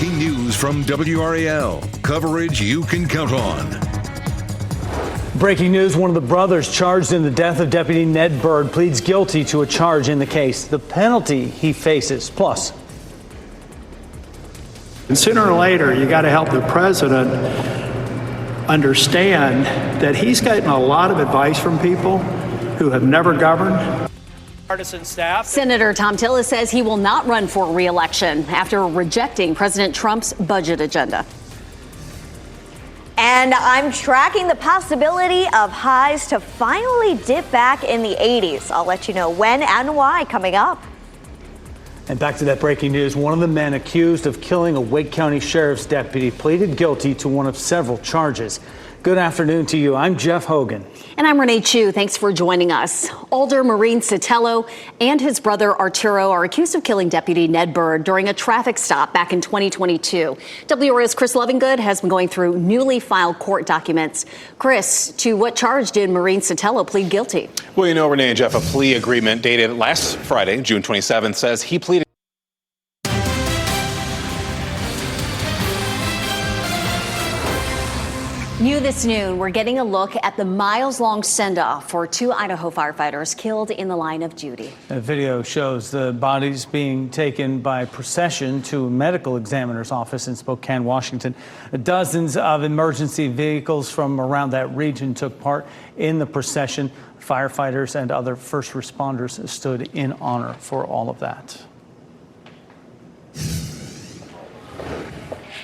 breaking news from WRAL. Coverage you can count on. Breaking news, one of the brothers charged in the death of Deputy Ned Byrd pleads guilty to a charge in the case. The penalty he faces, plus. And sooner or later, you got to help the president understand that he's getting a lot of advice from people who have never governed. Partisan staff. Senator Tom Tillis says he will not run for re-election after rejecting President Trump's budget agenda. And I'm tracking the possibility of highs to finally dip back in the 80s. I'll let you know when and why coming up. And back to that breaking news. One of the men accused of killing a Wake County Sheriff's deputy pleaded guilty to one of several charges. Good afternoon to you. I'm Jeff Hogan. And I'm Renee Chu. Thanks for joining us. Alder Maureen Sotelo and his brother Arturo are accused of killing Deputy Ned Byrd during a traffic stop back in 2022. WRAL's Chris Lovingood has been going through newly filed court documents. Chris, to what charge did Maureen Sotelo plead guilty? Well, you know, Renee and Jeff, a plea agreement dated last Friday, June 27th, says he pleaded. New this noon, we're getting a look at the miles-long send-off for two Idaho firefighters killed in the line of duty. A video shows the bodies being taken by procession to a medical examiner's office in Spokane, Washington. Dozens of emergency vehicles from around that region took part in the procession. Firefighters and other first responders stood in honor for all of that.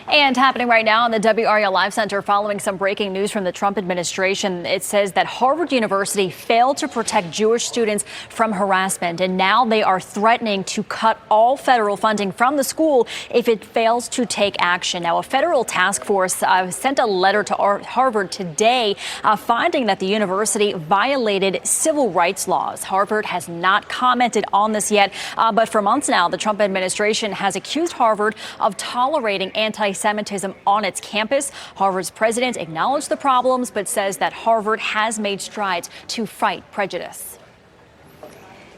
And happening right now in the WRAL Live Center following some breaking news from the Trump administration. It says that Harvard University failed to protect Jewish students from harassment, and now they are threatening to cut all federal funding from the school if it fails to take action. Now, a federal task force sent a letter to Harvard today finding that the university violated civil rights laws. Harvard has not commented on this yet, but for months now, the Trump administration has accused Harvard of tolerating anti-Semitism on its campus. Harvard's president acknowledged the problems, but says that Harvard has made strides to fight prejudice.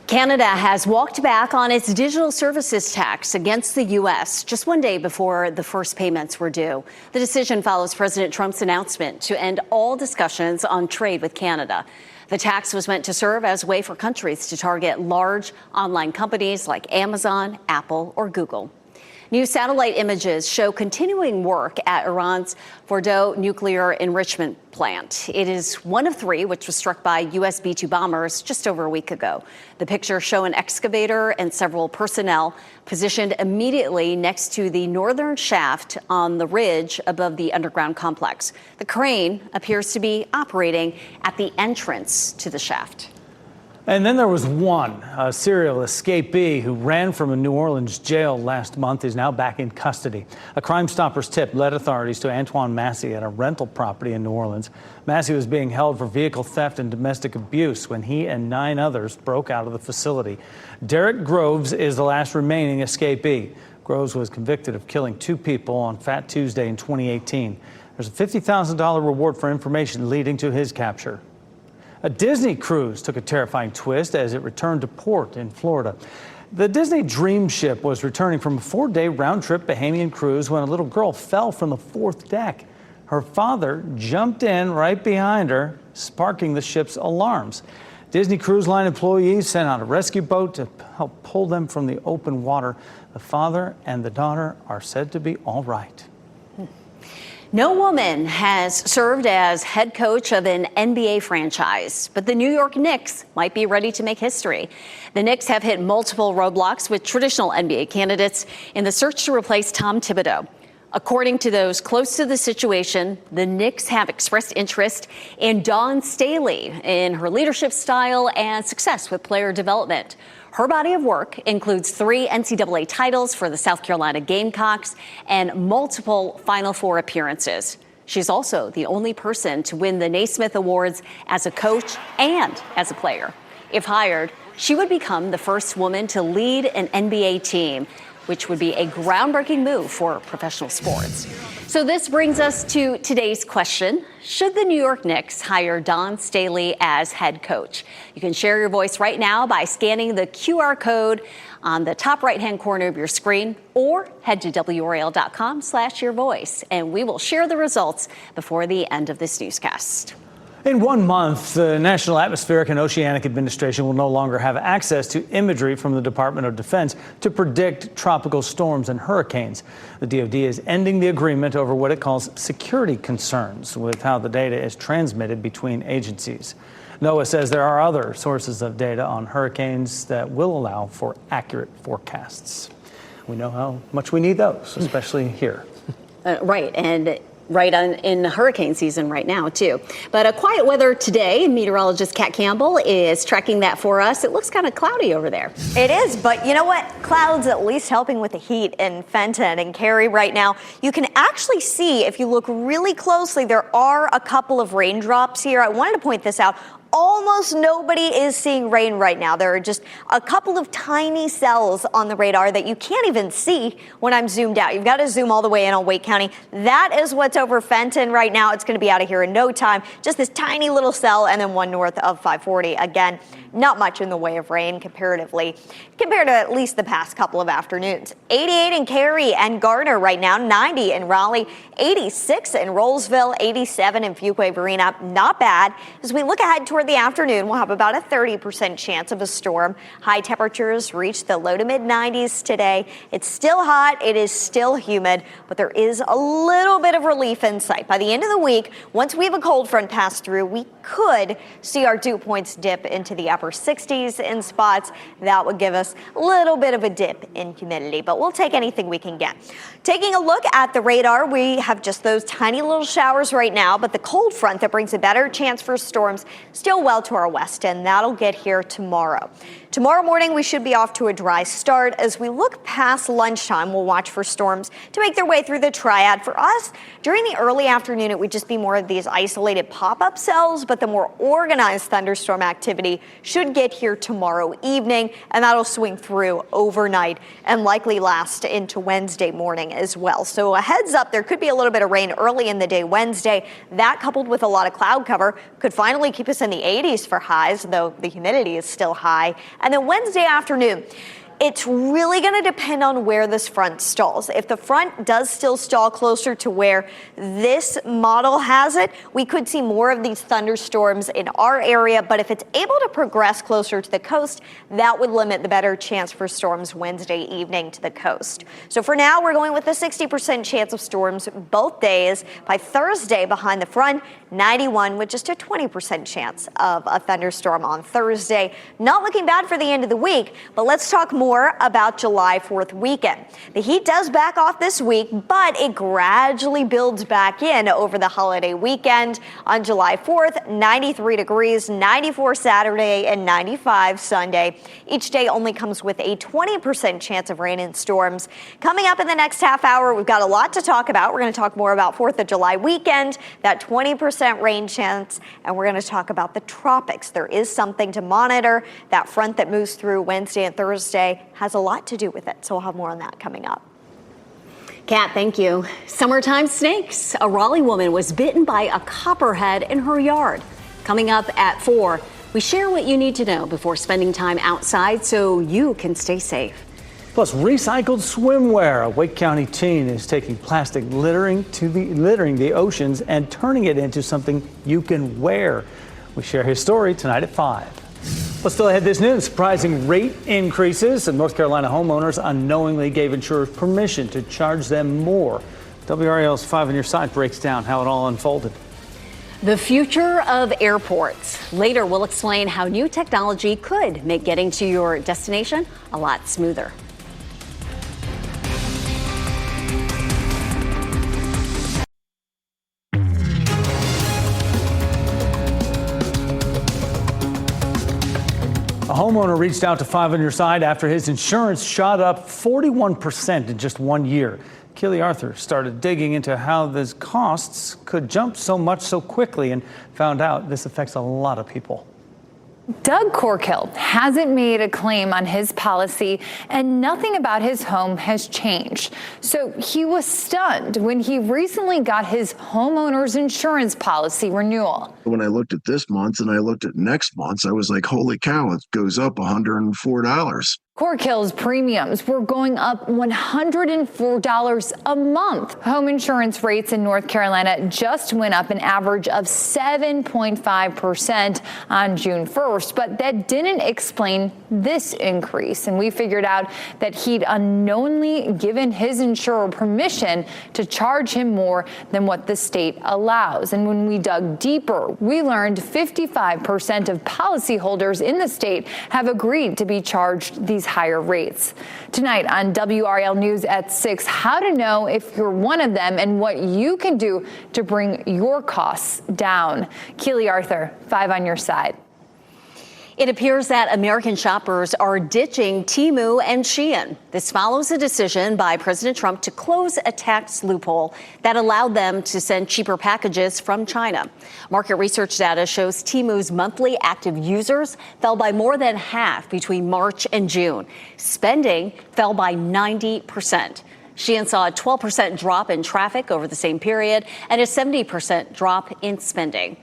Canada has walked back on its digital services tax against the U.S. just one day before the first payments were due. The decision follows President Trump's announcement to end all discussions on trade with Canada. The tax was meant to serve as a way for countries to target large online companies like Amazon, Apple, or Google. New satellite images show continuing work at Iran's Fordow nuclear enrichment plant. It is one of three which was struck by U.S. B-2 bombers just over a week ago. The pictures show an excavator and several personnel positioned immediately next to the northern shaft on the ridge above the underground complex. The crane appears to be operating at the entrance to the shaft. And then there was a serial escapee who ran from a New Orleans jail last month is now back in custody. A Crime Stoppers tip led authorities to Antoine Massey at a rental property in New Orleans. Massey was being held for vehicle theft and domestic abuse when he and 9 others broke out of the facility. Derek Groves is the last remaining escapee. Groves was convicted of killing 2 people on Fat Tuesday in 2018. There's a $50,000 reward for information leading to his capture. A Disney cruise took a terrifying twist as it returned to port in Florida. The Disney Dream Ship was returning from a 4-day round-trip Bahamian cruise when a little girl fell from the 4th deck. Her father jumped in right behind her, sparking the ship's alarms. Disney Cruise Line employees sent out a rescue boat to help pull them from the open water. The father and the daughter are said to be all right. No woman has served as head coach of an NBA franchise, but the New York Knicks might be ready to make history. The Knicks have hit multiple roadblocks with traditional NBA candidates in the search to replace Tom Thibodeau. According to those close to the situation, the Knicks have expressed interest in Dawn Staley in her leadership style and success with player development. Her body of work includes 3 NCAA titles for the South Carolina Gamecocks and multiple Final Four appearances. She's also the only person to win the Naismith Awards as a coach and as a player. If hired, she would become the first woman to lead an NBA team, which would be a groundbreaking move for professional sports. So this brings us to today's question. Should the New York Knicks hire Dawn Staley as head coach? You can share your voice right now by scanning the QR code on the top right-hand corner of your screen, or head to WRAL.com/yourvoice, and we will share the results before the end of this newscast. In 1 month, the National Atmospheric and Oceanic Administration will no longer have access to imagery from the Department of Defense to predict tropical storms and hurricanes. The DoD is ending the agreement over what it calls security concerns with how the data is transmitted between agencies. NOAA says there are other sources of data on hurricanes that will allow for accurate forecasts. We know how much we need those, especially here. Right, and right in hurricane season right now, too. But quiet weather today. Meteorologist Kat Campbell is tracking that for us. It looks kind of cloudy over there. It is, but you know what? Clouds at least helping with the heat in Fenton and Cary right now. You can actually see, if you look really closely, there are a couple of raindrops here. I wanted to point this out. Almost nobody is seeing rain right now. There are just a couple of tiny cells on the radar that you can't even see when I'm zoomed out. You've got to zoom all the way in on Wake County. That is what's over Fenton right now. It's going to be out of here in no time. Just this tiny little cell, and then one north of 540. Again, not much in the way of rain comparatively, compared to at least the past couple of afternoons. 88 in Cary and Garner right now, 90 in Raleigh, 86 in Rollsville, 87 in Fuquay-Varina. Not bad. As we look ahead toward the afternoon, we'll have about a 30% chance of a storm. High temperatures reach the low to mid 90s today. It's still hot. It is still humid, but there is a little bit of relief in sight. By the end of the week, once we have a cold front pass through, we could see our dew points dip into the upper 60s in spots. That would give us a little bit of a dip in humidity, but we'll take anything we can get. Taking a look at the radar, we have just those tiny little showers right now, but the cold front that brings a better chance for storms still well to our west, and that'll get here tomorrow. Tomorrow morning, we should be off to a dry start. As we look past lunchtime, we'll watch for storms to make their way through the triad. For us, during the early afternoon, it would just be more of these isolated pop-up cells, but the more organized thunderstorm activity should get here tomorrow evening, and that'll swing through overnight and likely last into Wednesday morning as well. So a heads up, there could be a little bit of rain early in the day Wednesday. That, coupled with a lot of cloud cover, could finally keep us in the 80s for highs, though the humidity is still high. And then Wednesday afternoon, it's really going to depend on where this front stalls. If the front does still stall closer to where this model has it, we could see more of these thunderstorms in our area. But if it's able to progress closer to the coast, that would limit the better chance for storms Wednesday evening to the coast. So for now, we're going with a 60% chance of storms both days. By Thursday, behind the front, 91 with just a 20% chance of a thunderstorm on Thursday. Not looking bad for the end of the week, but let's talk more about July 4th weekend. The heat does back off this week, but it gradually builds back in over the holiday weekend. On July 4th, 93 degrees, 94 Saturday, and 95 Sunday. Each day only comes with a 20% chance of rain and storms. Coming up in the next half hour, we've got a lot to talk about. We're going to talk more about 4th of July weekend, that 20% rain chance, and we're going to talk about the tropics. There is something to monitor. That front that moves through Wednesday and Thursday has a lot to do with it, so we'll have more on that coming up. Kat, thank you. Summertime snakes. A Raleigh woman was bitten by a copperhead in her yard. Coming up at 4, we share what you need to know before spending time outside so you can stay safe. Plus, recycled swimwear. A Wake County teen is taking plastic littering the oceans and turning it into something you can wear. We share his story tonight at 5. But still ahead this noon, surprising rate increases. And North Carolina homeowners unknowingly gave insurers permission to charge them more. WRAL's 5 on Your Side breaks down how it all unfolded. The future of airports. Later, we'll explain how new technology could make getting to your destination a lot smoother. A homeowner reached out to 5 on Your Side after his insurance shot up 41% in just 1 year. Keely Arthur started digging into how these costs could jump so much so quickly and found out this affects a lot of people. Doug Corkill hasn't made a claim on his policy and nothing about his home has changed. So he was stunned when he recently got his homeowner's insurance policy renewal. When I looked at this month and I looked at next month's, I was like, holy cow, it goes up $104. Corkill's premiums were going up $104 a month. Home insurance rates in North Carolina just went up an average of 7.5% on June 1st, but that didn't explain this increase. And we figured out that he'd unknowingly given his insurer permission to charge him more than what the state allows. And when we dug deeper, we learned 55% of policyholders in the state have agreed to be charged these higher rates. Tonight on WRAL News at 6, how to know if you're one of them and what you can do to bring your costs down. Keely Arthur, 5 on your side. It appears that American shoppers are ditching Temu and Shein. This follows a decision by President Trump to close a tax loophole that allowed them to send cheaper packages from China. Market research data shows Temu's monthly active users fell by more than half between March and June. Spending fell by 90%. Shein saw a 12% drop in traffic over the same period and a 70% drop in spending.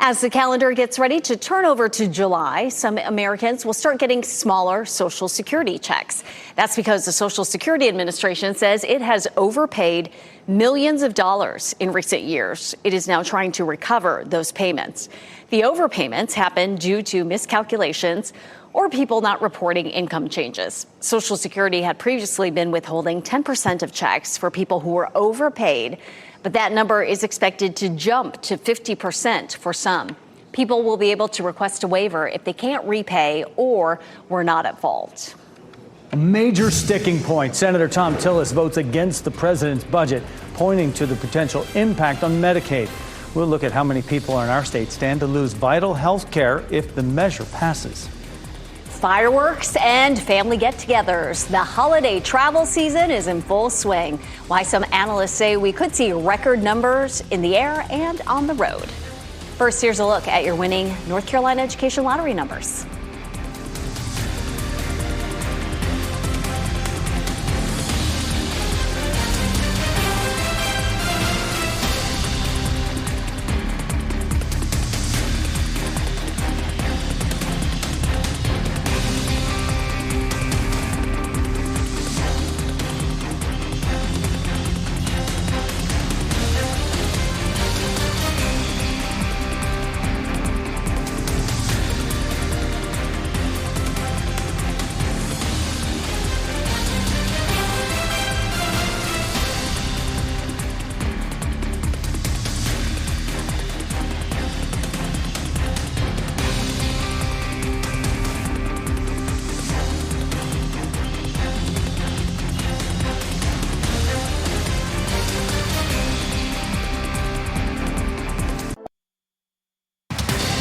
As the calendar gets ready to turn over to July, some Americans will start getting smaller Social Security checks. That's because the Social Security Administration says it has overpaid millions of dollars in recent years. It is now trying to recover those payments. The overpayments happen due to miscalculations or people not reporting income changes. Social Security had previously been withholding 10% of checks for people who were overpaid, but that number is expected to jump to 50% for some. People will be able to request a waiver if they can't repay or were not at fault. A major sticking point. Senator Tom Tillis votes against the president's budget, pointing to the potential impact on Medicaid. We'll look at how many people in our state stand to lose vital health care if the measure passes. Fireworks and family get-togethers. The holiday travel season is in full swing. Why some analysts say we could see record numbers in the air and on the road. First, here's a look at your winning North Carolina Education Lottery numbers.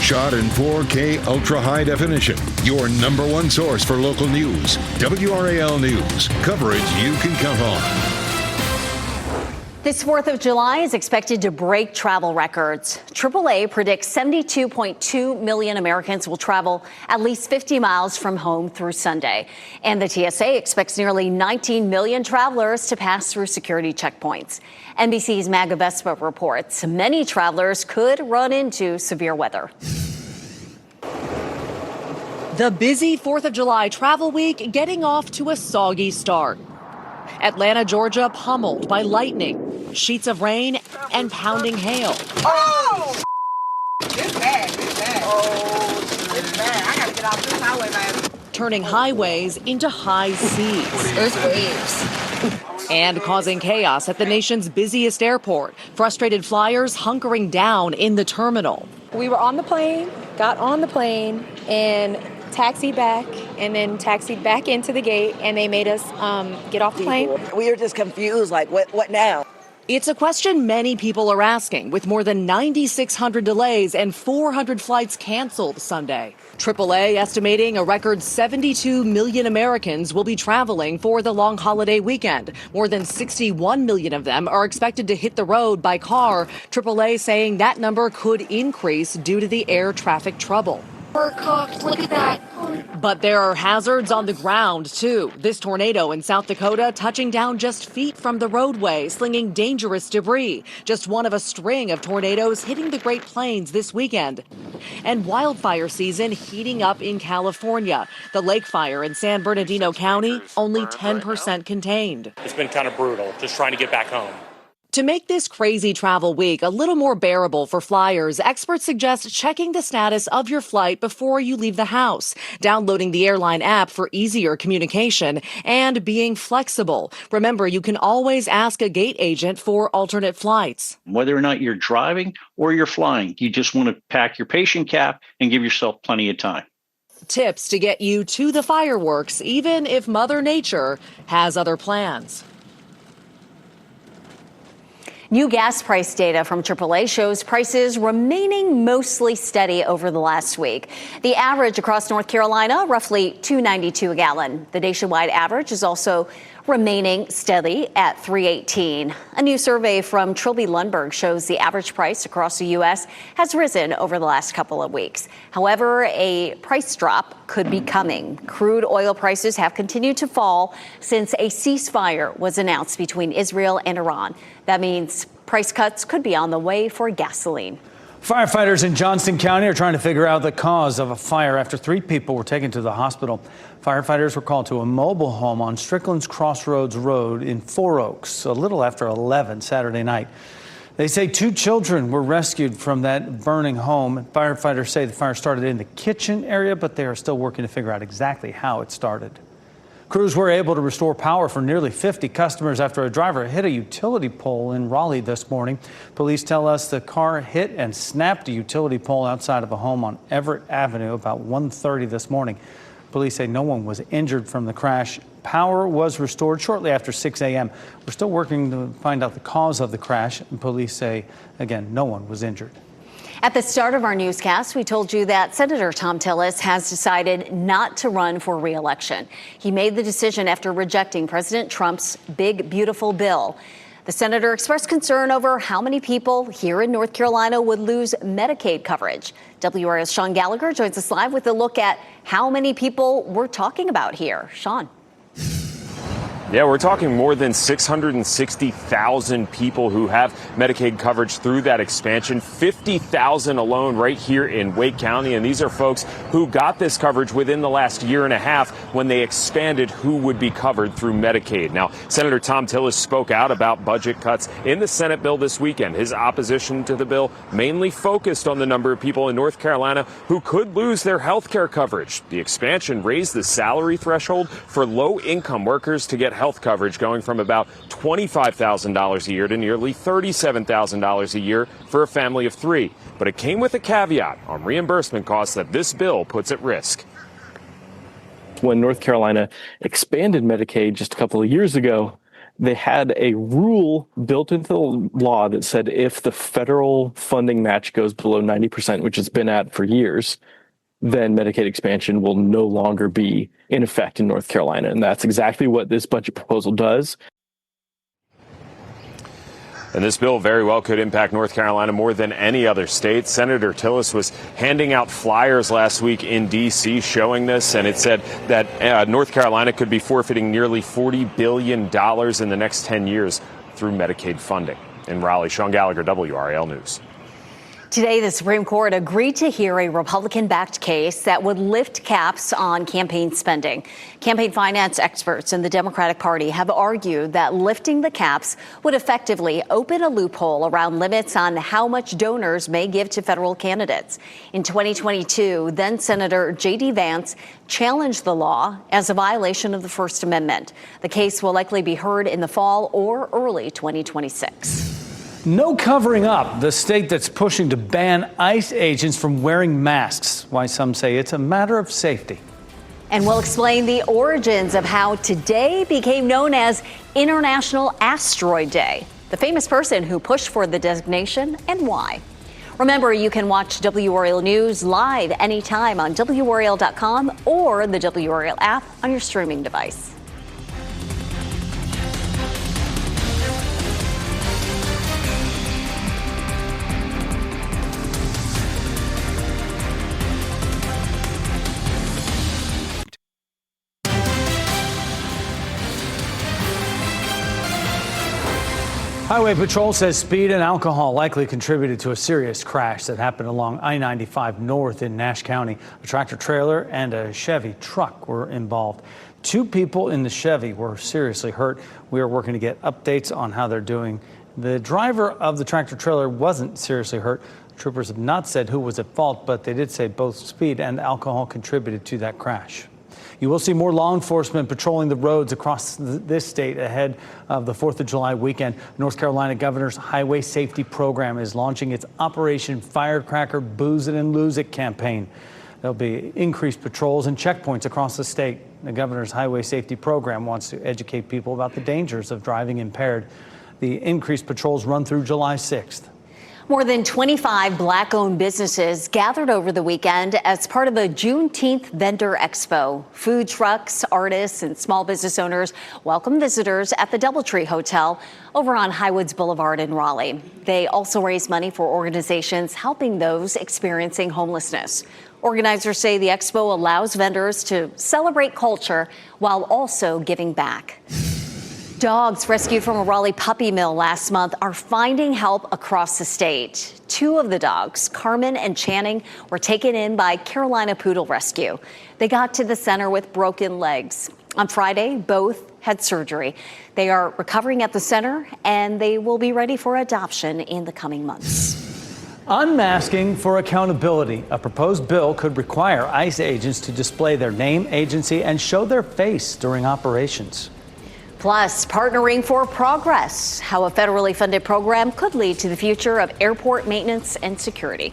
Shot in 4K ultra high definition. Your number one source for local news. WRAL News. Coverage you can count on. This 4th of July is expected to break travel records. AAA predicts 72.2 million Americans will travel at least 50 miles from home through Sunday. And the TSA expects nearly 19 million travelers to pass through security checkpoints. NBC's Maga Vespa reports many travelers could run into severe weather. The busy 4th of July travel week getting off to a soggy start. Atlanta, Georgia, pummeled by lightning, sheets of rain, and pounding hail. Oh! It's bad, it's bad. Oh, it's bad. I gotta get off this highway, man. Turning highways into high seas. There's waves. And causing chaos at the nation's busiest airport. Frustrated flyers hunkering down in the terminal. We were on the plane, got on the plane, and taxied back, and then taxied back into the gate, and they made us get off the plane. We were just confused, like, what now? It's a question many people are asking, with more than 9,600 delays and 400 flights canceled Sunday. AAA estimating a record 72 million Americans will be traveling for the long holiday weekend. More than 61 million of them are expected to hit the road by car. AAA saying that number could increase due to the air traffic trouble. We're cooked. Look at that. But there are hazards on the ground, too. This tornado in South Dakota touching down just feet from the roadway, slinging dangerous debris. Just one of a string of tornadoes hitting the Great Plains this weekend. And wildfire season heating up in California. The lake fire in San Bernardino County, only 10% contained. It's been kind of brutal, just trying to get back home. To make this crazy travel week a little more bearable for flyers, experts suggest checking the status of your flight before you leave the house, downloading the airline app for easier communication, and being flexible. Remember, you can always ask a gate agent for alternate flights. Whether or not you're driving or you're flying, you just want to pack your patient cap and give yourself plenty of time. Tips to get you to the fireworks, even if Mother Nature has other plans. New gas price data from AAA shows prices remaining mostly steady over the last week. The average across North Carolina, roughly $2.92 a gallon. The nationwide average is also remaining steady at $3.18. A new survey from Trilby Lundberg shows the average price across the U.S. has risen over the last couple of weeks. However, a price drop could be coming. Crude oil prices have continued to fall since a ceasefire was announced between Israel and Iran. That means price cuts could be on the way for gasoline. Firefighters in Johnston County are trying to figure out the cause of a fire after 3 people were taken to the hospital. Firefighters were called to a mobile home on Strickland's Crossroads Road in Four Oaks a little after 11 Saturday night. They say 2 children were rescued from that burning home. Firefighters say the fire started in the kitchen area, but they are still working to figure out exactly how it started. Crews were able to restore power for nearly 50 customers after a driver hit a utility pole in Raleigh this morning. Police tell us the car hit and snapped a utility pole outside of a home on Everett Avenue about 1:30 this morning. Police say no one was injured from the crash. Power was restored shortly after 6 a.m. We're still working to find out the cause of the crash. And police say, again, no one was injured. At the start of our newscast, we told you that Senator Tom Tillis has decided not to run for re-election. He made the decision after rejecting President Trump's big, beautiful bill. The senator expressed concern over how many people here in North Carolina would lose Medicaid coverage. WRAL's Sean Gallagher joins us live with a look at how many people we're talking about here. Sean. Yeah, we're talking more than 660,000 people who have Medicaid coverage through that expansion, 50,000 alone right here in Wake County. And these are folks who got this coverage within the last year and a half when they expanded who would be covered through Medicaid. Now, Senator Tom Tillis spoke out about budget cuts in the Senate bill this weekend. His opposition to the bill mainly focused on the number of people in North Carolina who could lose their health care coverage. The expansion raised the salary threshold for low-income workers to get health coverage, going from about $25,000 a year to nearly $37,000 a year for a family of 3. But it came with a caveat on reimbursement costs that this bill puts at risk. When North Carolina expanded Medicaid just a couple of years ago, they had a rule built into the law that said if the federal funding match goes below 90%, which it's been at for years, then Medicaid expansion will no longer be in effect in North Carolina. And that's exactly what this budget proposal does. And this bill very well could impact North Carolina more than any other state. Senator Tillis was handing out flyers last week in D.C. showing this, and it said that North Carolina could be forfeiting nearly $40 billion in the next 10 years through Medicaid funding. In Raleigh, Sean Gallagher, WRAL News. Today, the Supreme Court agreed to hear a Republican-backed case that would lift caps on campaign spending. Campaign finance experts in the Democratic Party have argued that lifting the caps would effectively open a loophole around limits on how much donors may give to federal candidates. In 2022, then-Senator J.D. Vance challenged the law as a violation of the First Amendment. The case will likely be heard in the fall or early 2026. No covering up, the state that's pushing to ban ICE agents from wearing masks. Why some say it's a matter of safety. And we'll explain the origins of how today became known as International Asteroid Day, the famous person who pushed for the designation and why. Remember, you can watch WRAL News live anytime on WRAL.com or the WRAL app on your streaming device. Highway Patrol says speed and alcohol likely contributed to a serious crash that happened along I-95 North in Nash County. A tractor trailer and a Chevy truck were involved. 2 people in the Chevy were seriously hurt. We are working to get updates on how they're doing. The driver of the tractor trailer wasn't seriously hurt. Troopers have not said who was at fault, but they did say both speed and alcohol contributed to that crash. You will see more law enforcement patrolling the roads across this state ahead of the 4th of July weekend. North Carolina Governor's Highway Safety Program is launching its Operation Firecracker Booze It and Lose It campaign. There'll be increased patrols and checkpoints across the state. The Governor's Highway Safety Program wants to educate people about the dangers of driving impaired. The increased patrols run through July 6th. More than 25 Black-owned businesses gathered over the weekend as part of a Juneteenth vendor expo. Food trucks, artists, and small business owners welcome visitors at the DoubleTree Hotel over on Highwoods Boulevard in Raleigh. They also raise money for organizations helping those experiencing homelessness. Organizers say the expo allows vendors to celebrate culture while also giving back. Dogs rescued from a Raleigh puppy mill last month are finding help across the state. 2 of the dogs, Carmen and Channing, were taken in by Carolina Poodle Rescue. They got to the center with broken legs. On Friday, both had surgery. They are recovering at the center, and they will be ready for adoption in the coming months. Unmasking for accountability. A proposed bill could require ICE agents to display their name, agency, and show their face during operations. Plus, partnering for progress, how a federally funded program could lead to the future of airport maintenance and security.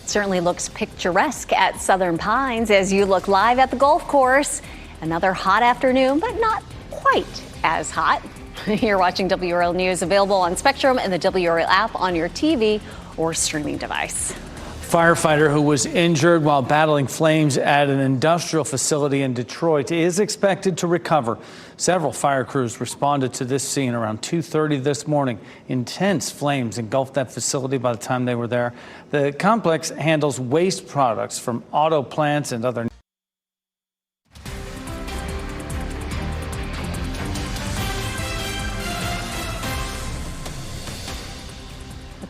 Certainly looks picturesque at Southern Pines as you look live at the golf course. Another hot afternoon, but not quite as hot. You're watching WRAL News, available on Spectrum and the WRAL app on your TV or streaming device. Firefighter who was injured while battling flames at an industrial facility in Detroit is expected to recover. Several fire crews responded to this scene around 2:30 this morning. Intense flames engulfed that facility by the time they were there. The complex handles waste products from auto plants and other.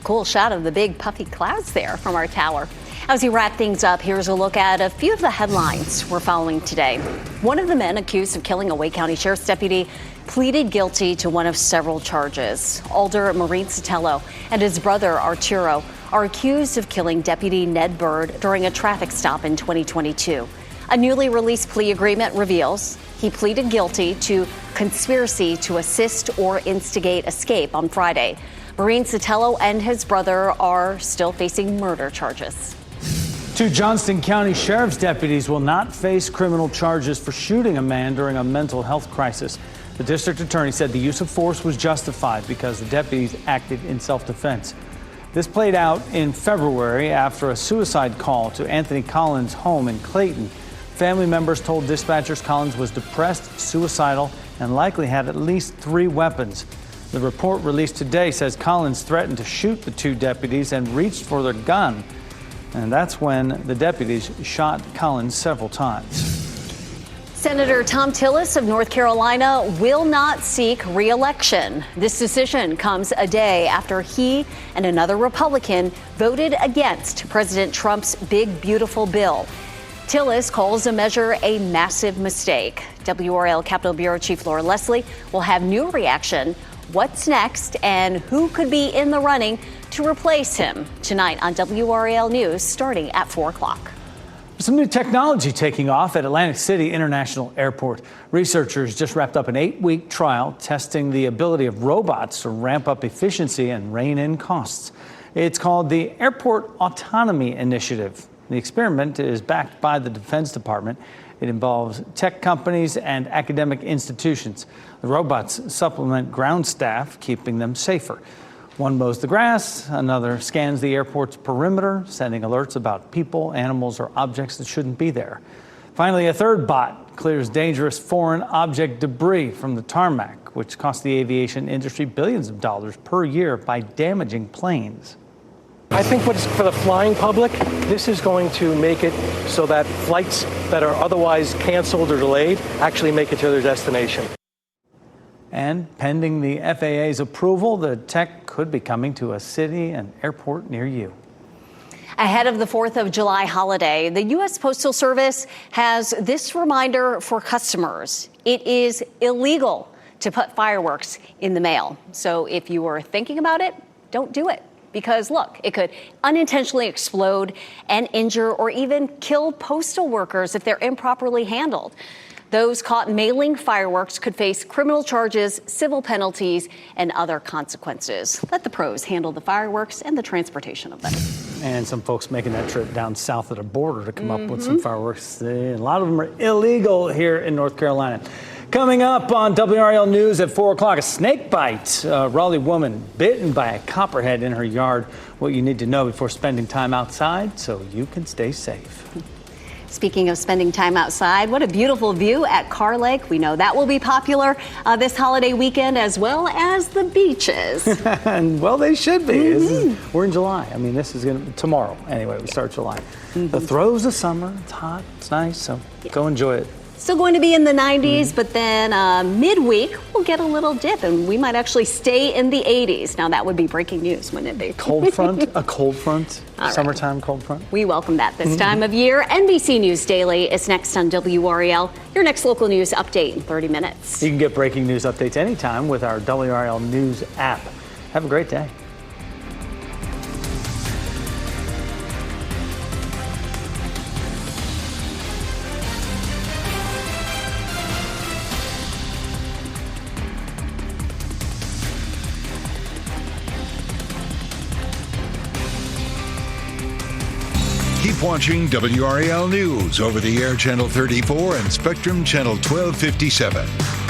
Cool shot of the big puffy clouds there from our tower. As we wrap things up, here's a look at a few of the headlines we're following today. One of the men accused of killing a Wake County Sheriff's deputy pleaded guilty to one of several charges. Alder Maureen Sotelo and his brother Arturo are accused of killing Deputy Ned Bird during a traffic stop in 2022. A newly released plea agreement reveals he pleaded guilty to conspiracy to assist or instigate escape on Friday. Maureen Sotelo and his brother are still facing murder charges. 2 Johnston County Sheriff's deputies will not face criminal charges for shooting a man during a mental health crisis. The district attorney said the use of force was justified because the deputies acted in self-defense. This played out in February after a suicide call to Anthony Collins' home in Clayton. Family members told dispatchers Collins was depressed, suicidal, and likely had at least 3 weapons. The report released today says Collins threatened to shoot the 2 deputies and reached for their gun. And that's when the deputies shot Collins several times. Senator Tom Tillis of North Carolina will not seek re-election. This decision comes a day after he and another Republican voted against President Trump's Big Beautiful Bill. Tillis calls the measure a massive mistake. WRAL Capitol Bureau Chief Laura Leslie will have new reaction. What's next and who could be in the running to replace him tonight on WRAL News starting at 4 o'clock. Some new technology taking off at Atlantic City International Airport. Researchers just wrapped up an 8-week trial testing the ability of robots to ramp up efficiency and rein in costs. It's called the Airport Autonomy Initiative. The experiment is backed by the Defense Department. It involves tech companies and academic institutions. The robots supplement ground staff, keeping them safer. One mows the grass, another scans the airport's perimeter, sending alerts about people, animals, or objects that shouldn't be there. Finally, a third bot clears dangerous foreign object debris from the tarmac, which costs the aviation industry billions of dollars per year by damaging planes. I think for the flying public, this is going to make it so that flights that are otherwise canceled or delayed actually make it to their destination. And pending the FAA's approval, the tech could be coming to a city and airport near you. Ahead of the 4th of July holiday, the U.S. Postal Service has this reminder for customers. It is illegal to put fireworks in the mail. So if you were thinking about it, don't do it. Because look, it could unintentionally explode and injure or even kill postal workers if they're improperly handled. Those caught mailing fireworks could face criminal charges, civil penalties, and other consequences. Let the pros handle the fireworks and the transportation of them. And some folks making that trip down south of the border to come up with some fireworks. A lot of them are illegal here in North Carolina. Coming up on WRAL News at 4 o'clock, a snake bite. A Raleigh woman bitten by a copperhead in her yard. What you need to know before spending time outside so you can stay safe. Speaking of spending time outside, what a beautiful view at Carr Lake. We know that will be popular this holiday weekend, as well as the beaches. And well, they should be. We're in July. I mean, this is going to tomorrow. Anyway, we start July. The throes of summer. It's hot. It's nice. So go enjoy it. Still going to be in the 90s, but then midweek we'll get a little dip, and we might actually stay in the 80s. Now that would be breaking news, wouldn't it be? Cold front, a cold front, summertime cold front. We welcome that this time of year. NBC News Daily is next on WRAL. Your next local news update in 30 minutes. You can get breaking news updates anytime with our WRAL News app. Have a great day. Keep watching WRAL News over the air Channel 34 and Spectrum Channel 1257.